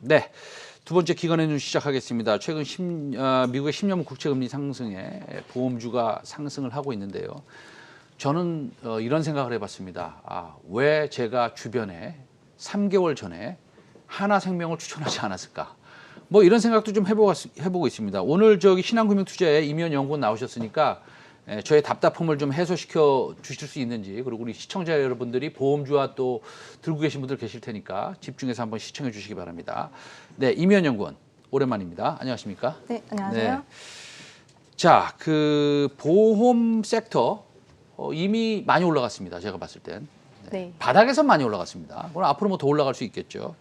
네, 두 번째 기관의 뉴스 시작하겠습니다. 최근 미국의 10년 국채금리 상승에 보험주가 상승을 하고 있는데요. 저는 이런 생각을 해봤습니다. 왜 제가 주변에 3개월 전에 하나생명을 추천하지 않았을까? 뭐 이런 생각도 좀 해보고 있습니다. 오늘 신한금융투자의 임현 연구원 나오셨으니까 저의 답답함을 좀 해소시켜 주실 수 있는지, 그리고 우리 시청자 여러분들이 보험주와 또 들고 계신 분들 계실 테니까 집중해서 한번 시청해 주시기 바랍니다. 네, 임현 연구원 오랜만입니다. 안녕하십니까? 네, 안녕하세요. 네. 자, 보험 섹터 이미 많이 올라갔습니다. 제가 봤을 땐. 네. 바닥에서 많이 올라갔습니다. 그럼 앞으로 뭐 더 올라갈 수 있겠죠.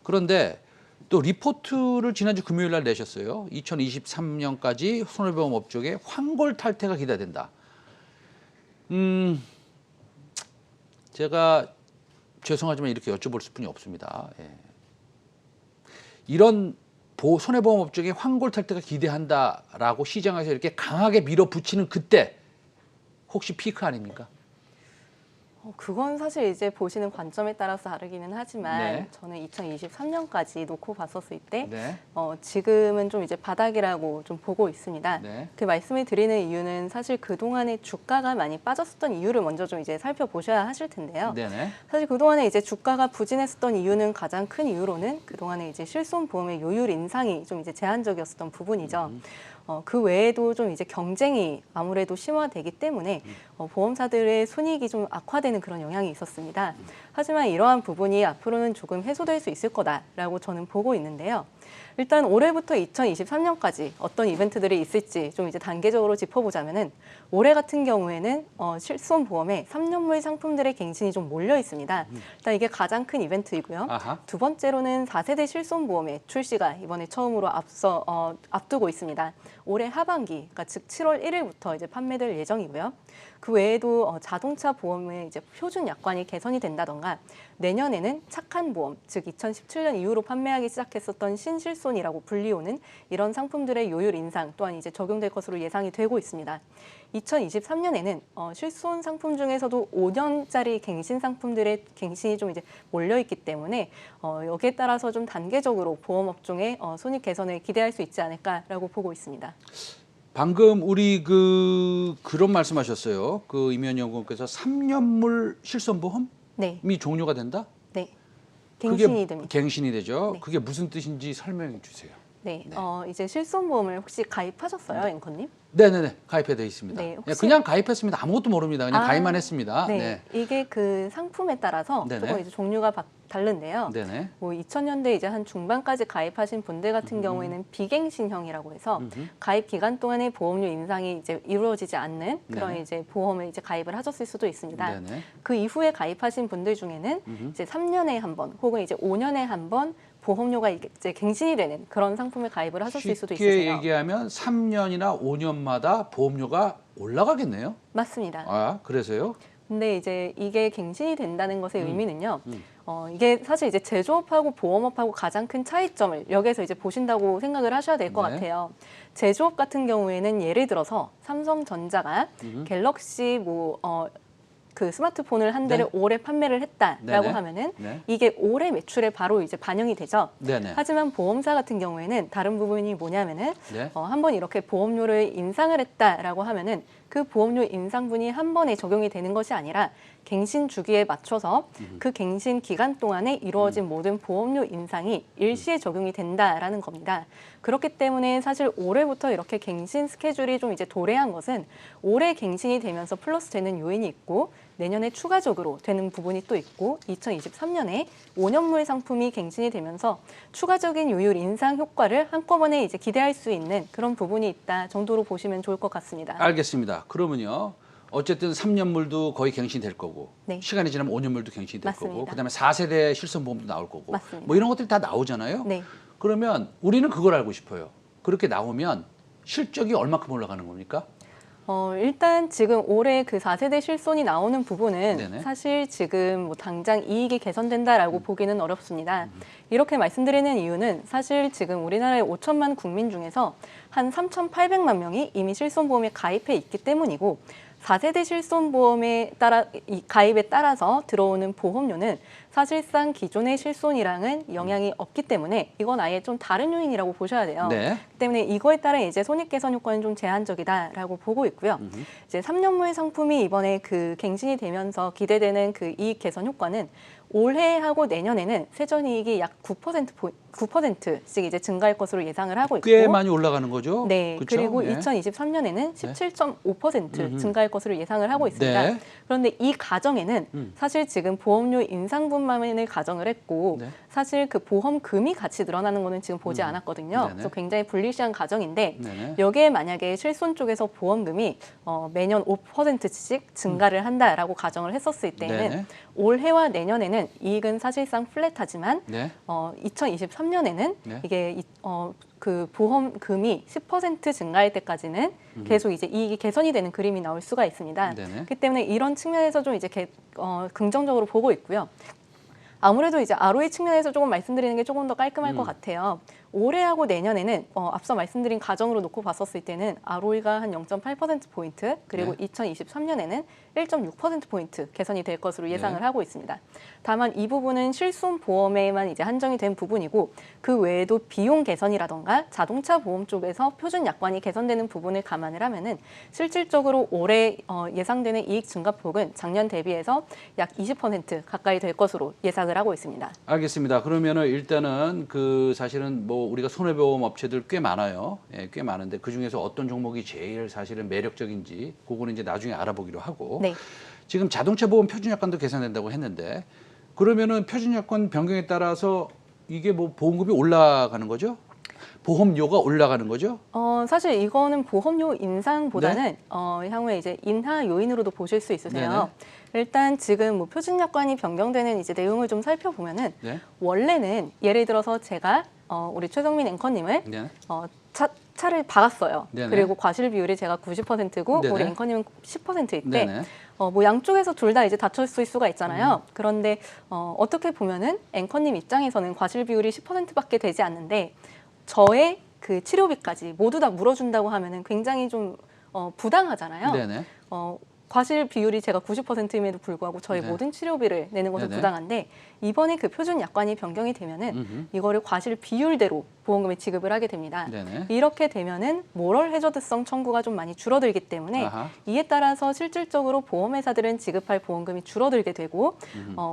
그런데 또 리포트를 지난주 금요일 날 내셨어요. 2023년까지 손해보험 업종에 환골 탈퇴가 기대된다. 제가 죄송하지만 이렇게 여쭤볼 수뿐이 없습니다. 예. 이런 손해보험 업종에 환골 탈퇴가 기대한다라고 시장에서 이렇게 강하게 밀어붙이는 그때 혹시 피크 아닙니까? 그건 사실 이제 보시는 관점에 따라서 다르기는 하지만 네. 저는 2023년까지 놓고 봤었을 때 네. 지금은 좀 이제 바닥이라고 좀 보고 있습니다. 네. 그 말씀을 드리는 이유는 사실 그동안에 주가가 많이 빠졌었던 이유를 먼저 좀 이제 살펴보셔야 하실 텐데요. 네네. 사실 그동안에 이제 주가가 부진했었던 이유는 가장 큰 이유로는 그동안에 이제 실손보험의 요율 인상이 좀 이제 제한적이었었던 부분이죠. 그 외에도 좀 이제 경쟁이 아무래도 심화되기 때문에 보험사들의 손익이 좀 악화되는 그런 영향이 있었습니다. 하지만 이러한 부분이 앞으로는 조금 해소될 수 있을 거다라고 저는 보고 있는데요. 일단 올해부터 2023년까지 어떤 이벤트들이 있을지 좀 이제 단계적으로 짚어보자면은 올해 같은 경우에는 실손보험에 3년물 상품들의 갱신이 좀 몰려 있습니다. 일단 이게 가장 큰 이벤트이고요. 아하. 두 번째로는 4세대 실손보험의 출시가 이번에 처음으로 앞두고 있습니다. 올해 하반기, 그러니까 즉 7월 1일부터 이제 판매될 예정이고요. 그 외에도 자동차 보험의 이제 표준 약관이 개선이 된다던가 내년에는 착한 보험, 즉 2017년 이후로 판매하기 시작했었던 신실손이라고 불리우는 이런 상품들의 요율 인상 또한 이제 적용될 것으로 예상이 되고 있습니다. 2023년에는 실손 상품 중에서도 5년짜리 갱신 상품들의 갱신이 좀 이제 몰려 있기 때문에 여기에 따라서 좀 단계적으로 보험 업종의 손익 개선을 기대할 수 있지 않을까라고 보고 있습니다. 방금 우리 그런 말씀하셨어요. 임현 연구원께서 3년물 실손보험이 네, 종료가 된다? 네. 그게 갱신이 됩니다. 갱신이 되죠. 네. 그게 무슨 뜻인지 설명해 주세요. 네, 이제 실손보험을 혹시 가입하셨어요, 앵커님? 네네네, 가입해 돼 있습니다. 네, 혹시- 그냥 가입했습니다. 아무것도 모릅니다. 그냥 가입만 했습니다. 네, 네. 이게 그 상품에 따라서 네네. 조금 이제 종류가 다른데요. 네네. 뭐 2000년대 이제 한 중반까지 가입하신 분들 같은 경우에는 비갱신형이라고 해서 가입 기간 동안에 보험료 인상이 이제 이루어지지 않는 그런 네네. 이제 보험을 이제 가입을 하셨을 수도 있습니다. 네네. 그 이후에 가입하신 분들 중에는 이제 3년에 한 번 혹은 이제 5년에 한 번 보험료가 이제 갱신이 되는 그런 상품을 가입을 하셨을 수도 쉽게 있으세요. 얘기하면 3년이나 5년마다 보험료가 올라가겠네요. 맞습니다. 그래서요? 근데 이제 이게 갱신이 된다는 것의 의미는요. 이게 사실 이제 제조업하고 보험업하고 가장 큰 차이점을 여기에서 이제 보신다고 생각을 하셔야 될 것 네. 같아요. 제조업 같은 경우에는 예를 들어서 삼성전자가 갤럭시 그 스마트폰을 한 대를 네. 올해 판매를 했다라고 네네. 하면은 네. 이게 올해 매출에 바로 이제 반영이 되죠. 네네. 하지만 보험사 같은 경우에는 다른 부분이 뭐냐면은 네. 한번 이렇게 보험료를 인상을 했다라고 하면은 그 보험료 인상분이 한 번에 적용이 되는 것이 아니라 갱신 주기에 맞춰서 그 갱신 기간 동안에 이루어진 모든 보험료 인상이 일시에 적용이 된다라는 겁니다. 그렇기 때문에 사실 올해부터 이렇게 갱신 스케줄이 좀 이제 도래한 것은 올해 갱신이 되면서 플러스 되는 요인이 있고 내년에 추가적으로 되는 부분이 또 있고 2023년에 5년물 상품이 갱신이 되면서 추가적인 요율 인상 효과를 한꺼번에 이제 기대할 수 있는 그런 부분이 있다 정도로 보시면 좋을 것 같습니다. 알겠습니다. 그러면요. 어쨌든 3년물도 거의 갱신될 거고 네. 시간이 지나면 5년물도 갱신이 될 거고 맞습니다. 그다음에 4세대 실손보험도 나올 거고 맞습니다. 뭐 이런 것들이 다 나오잖아요. 네. 그러면 우리는 그걸 알고 싶어요. 그렇게 나오면 실적이 얼마큼 올라가는 겁니까? 일단 지금 올해 그 4세대 실손이 나오는 부분은 네네. 사실 지금 뭐 당장 이익이 개선된다라고 보기는 어렵습니다. 이렇게 말씀드리는 이유는 사실 지금 우리나라의 5천만 국민 중에서 한 3,800만 명이 이미 실손보험에 가입해 있기 때문이고 4세대 실손보험에 따라 이 가입에 따라서 들어오는 보험료는 사실상 기존의 실손이랑은 영향이 없기 때문에 이건 아예 좀 다른 요인이라고 보셔야 돼요. 네. 그렇기 때문에 이거에 따라 이제 손익 개선 효과는 좀 제한적이다라고 보고 있고요. 이제 3년 후의 상품이 이번에 그 갱신이 되면서 기대되는 그 이익 개선 효과는 올해하고 내년에는 세전이익이 약 9%씩 이제 증가할 것으로 예상을 하고 있고, 꽤 많이 올라가는 거죠. 네, 그쵸? 그리고 네. 2023년에는 17.5% 증가할 것으로 예상을 하고 있습니다. 네. 그런데 이 가정에는 사실 지금 보험료 인상분만을 가정을 했고 네. 사실 그 보험금이 같이 늘어나는 거는 지금 보지 않았거든요. 네네. 그래서 굉장히 불리시한 가정인데 네네. 여기에 만약에 실손 쪽에서 보험금이 매년 5%씩 증가를 한다라고 가정을 했었을 때는 네네. 올해와 내년에는 이익은 사실상 플랫하지만 네. 2023년에는 네. 이게 그 보험금이 10% 증가할 때까지는 계속 이제 이익이 개선이 되는 그림이 나올 수가 있습니다. 네네. 그렇기 때문에 이런 측면에서 좀 이제 긍정적으로 보고 있고요. 아무래도 이제 ROE 측면에서 조금 말씀드리는 게 조금 더 깔끔할 것 같아요. 올해하고 내년에는 앞서 말씀드린 가정으로 놓고 봤었을 때는 ROE가 한 0.8%포인트 그리고 네. 2023년에는 1.6%포인트 개선이 될 것으로 예상을 네. 하고 있습니다. 다만 이 부분은 실손 보험에만 이제 한정이 된 부분이고 그 외에도 비용 개선이라던가 자동차 보험 쪽에서 표준 약관이 개선되는 부분을 감안을 하면은 실질적으로 올해 예상되는 이익 증가폭은 작년 대비해서 약 20% 가까이 될 것으로 예상을 하고 있습니다. 알겠습니다. 그러면은 일단은 그 사실은 뭐 우리가 손해보험 업체들 꽤 많아요. 예, 꽤 많은데 그 중에서 어떤 종목이 제일 사실은 매력적인지 그거는 이제 나중에 알아보기로 하고 네. 지금 자동차 보험 표준약관도 개선된다고 했는데 그러면은 표준약관 변경에 따라서 이게 뭐 보험금이 올라가는 거죠? 보험료가 올라가는 거죠? 사실 이거는 보험료 인상보다는 네? 향후에 이제 인하 요인으로도 보실 수 있으세요. 네네. 일단 지금 뭐 표준약관이 변경되는 이제 내용을 좀 살펴보면은 네. 원래는 예를 들어서 제가 우리 최성민 앵커님을 네. 차를 박았어요. 네네. 그리고 과실 비율이 제가 90%고 네네. 우리 앵커님은 10%일 때 네네. 뭐 양쪽에서 둘 다 이제 다쳤을 수가 있잖아요. 그런데 어떻게 보면은 앵커님 입장에서는 과실 비율이 10%밖에 되지 않는데 저의 그 치료비까지 모두 다 물어준다고 하면은 굉장히 좀 부당하잖아요. 네네. 과실 비율이 제가 90%임에도 불구하고 저의 네. 모든 치료비를 내는 것은 네네. 부당한데 이번에 그 표준 약관이 변경이 되면은 음흠. 이거를 과실 비율대로 보험금을 지급을 하게 됩니다. 네네. 이렇게 되면은 모럴 해저드성 청구가 좀 많이 줄어들기 때문에 아하. 이에 따라서 실질적으로 보험회사들은 지급할 보험금이 줄어들게 되고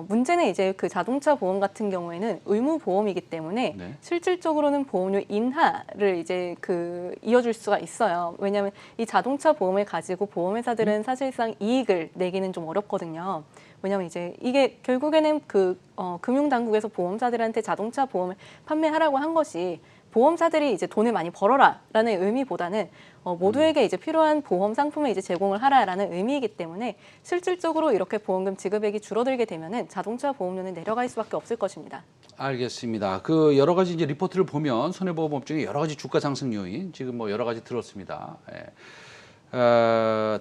문제는 이제 그 자동차 보험 같은 경우에는 의무 보험이기 때문에 네. 실질적으로는 보험료 인하를 이제 그 이어줄 수가 있어요. 왜냐하면 이 자동차 보험을 가지고 보험회사들은 사실상 이익을 내기는 좀 어렵거든요. 왜냐하면 이제 이게 결국에는 그 금융당국에서 보험사들한테 자동차 보험을 판매하라고 한 것이 보험사들이 이제 돈을 많이 벌어라라는 의미보다는 모두에게 이제 필요한 보험 상품을 이제 제공을 하라라는 의미이기 때문에 실질적으로 이렇게 보험금 지급액이 줄어들게 되면은 자동차 보험료는 내려갈 수밖에 없을 것입니다. 알겠습니다. 그 여러 가지 이제 리포트를 보면 손해보험 업종의 여러 가지 주가 상승 요인 지금 뭐 여러 가지 들었습니다.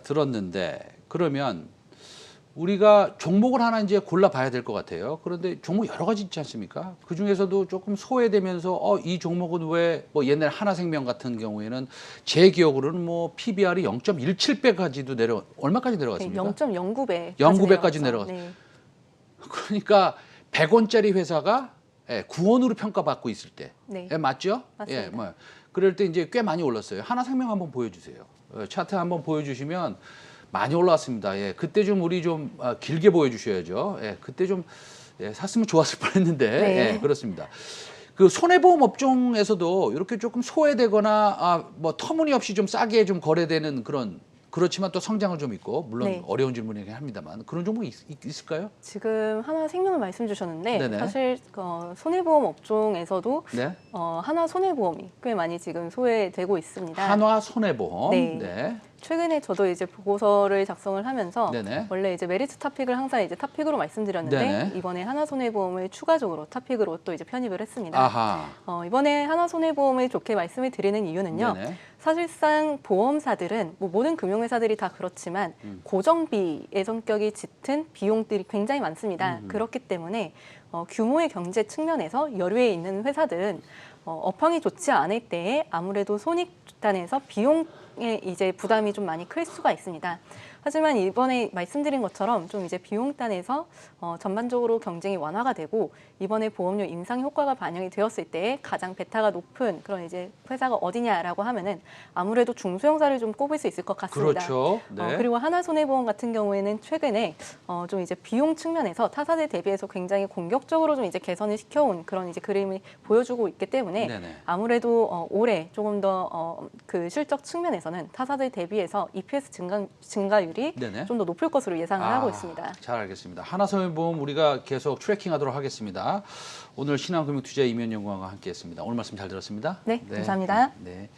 들었는데 그러면 우리가 종목을 하나 이제 골라봐야 될 것 같아요. 그런데 종목 여러 가지 있지 않습니까? 그 중에서도 조금 소외되면서 이 종목은 왜 뭐 옛날 하나생명 같은 경우에는 제 기억으로는 뭐 PBR이 0.17배까지도 얼마까지 내려갔습니까? 0.09배. 0.9배까지 내려갔어요. 네. 그러니까 100원짜리 회사가 9원으로 평가받고 있을 때, 네. 맞죠? 맞습니다. 뭐 그럴 때 이제 꽤 많이 올랐어요. 하나생명 한번 보여주세요. 차트 한번 보여주시면 많이 올라왔습니다. 그때 좀 우리 좀 길게 보여주셔야죠. 그때 좀 샀으면 좋았을 뻔했는데 네. 그렇습니다. 그 손해보험 업종에서도 이렇게 조금 소외되거나 뭐 터무니없이 좀 싸게 좀 거래되는 그렇지만 또 성장을 좀 있고 물론 네. 어려운 질문이긴 합니다만 그런 종목이 있을까요? 지금 하나생명을 말씀 주셨는데 네네. 사실 손해보험 업종에서도 네. 하나손해보험이 꽤 많이 지금 소외되고 있습니다. 한화 손해보험. 네. 네. 최근에 저도 이제 보고서를 작성을 하면서 네네. 원래 이제 메리트 토픽을 항상 이제 토픽으로 말씀드렸는데 네네. 이번에 하나손해보험을 추가적으로 토픽으로 또 이제 편입을 했습니다. 아하. 이번에 하나손해보험을 좋게 말씀을 드리는 이유는요. 네네. 사실상 보험사들은 뭐 모든 금융회사들이 다 그렇지만 고정비의 성격이 짙은 비용들이 굉장히 많습니다. 그렇기 때문에 규모의 경제 측면에서 여류에 있는 회사들은 업황이 좋지 않을 때에 아무래도 손익단에서 비용 이상의 이제 부담이 좀 많이 클 수가 있습니다. 하지만 이번에 말씀드린 것처럼 좀 이제 비용단에서 전반적으로 경쟁이 완화가 되고 이번에 보험료 인상 효과가 반영이 되었을 때 가장 베타가 높은 그런 이제 회사가 어디냐라고 하면은 아무래도 중소형사를 좀 꼽을 수 있을 것 같습니다. 그렇죠. 네. 그리고 하나손해보험 같은 경우에는 최근에 좀 이제 비용 측면에서 타사들 대비해서 굉장히 공격적으로 좀 이제 개선을 시켜온 그런 이제 그림을 보여주고 있기 때문에 네네. 아무래도 올해 조금 더 그 실적 측면에서는 타사들 대비해서 EPS 증가율이 네네. 좀 더 높을 것으로 예상을 하고 있습니다. 잘 알겠습니다. 하나손해보험 우리가 계속 트래킹하도록 하겠습니다. 오늘 신한금융투자 이면연구원과 함께했습니다. 오늘 말씀 잘 들었습니다. 네, 감사합니다. 네.